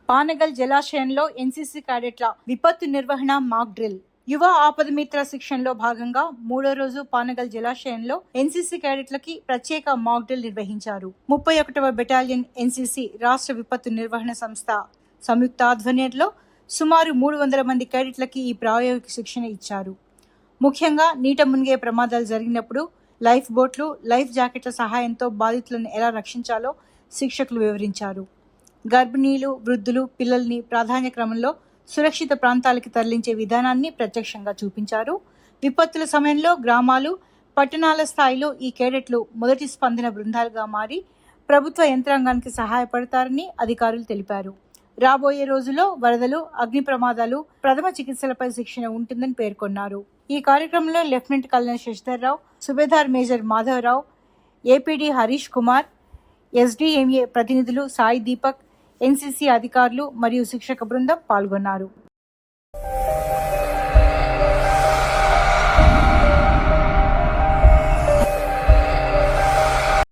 Panagal జలాశయంలో NCC క్యాడెట్ల విపత్తు నిర్వహణ mock drill. యువ ఆపదమిత్ర శిక్షణలో భాగంగా 3వ రోజు పానగల్ జలాశయంలో ఎన్సీసీ క్యాడెట్లకి ప్రత్యేక మాక్ డ్రిల్ నిర్వహించారు. 31వ బెటాలియన్ ఎన్సీసీ రాష్ట్ర విపత్తు నిర్వహణ సంస్థ సంయుక్త ఆధ్వర్యంలో సుమారు 300 మంది క్యాడెట్లకి ఈ ప్రాయోగిక శిక్షణ ఇచ్చారు. ముఖ్యంగా నీట మునిగే ప్రమాదాలు జరిగినప్పుడు లైఫ్ బోట్లు, లైఫ్ జాకెట్ల సహాయంతో బాధితులను ఎలా రక్షించాలో శిక్షకులు వివరించారు. గర్భిణీలు, వృద్ధులు, పిల్లల్ని ప్రాధాన్య క్రమంలో సురక్షిత ప్రాంతాలకి తరలించే విధానాన్ని ప్రత్యక్షంగా చూపించారు. విపత్తుల సమయంలో గ్రామాలు, పట్టణాల స్థాయిలో ఈ కేడెట్లు మొదటి స్పందన బృందాలుగా మారి ప్రభుత్వ యంత్రాంగానికి సహాయపడతారని అధికారులు తెలిపారు. రాబోయే రోజుల్లో వరదలు, అగ్ని ప్రమాదాలు, ప్రథమ చికిత్సలపై శిక్షణ ఉంటుందని పేర్కొన్నారు. ఈ కార్యక్రమంలో lieutenant colonel Shashidhar Rao, Subedar major Madhava Rao, APD Harish Kumar, SDMA ప్రతినిధులు సాయి దీపక్, ఎన్సీసీ అధికారులు మరియు శిక్షక బృందం పాల్గొన్నారు.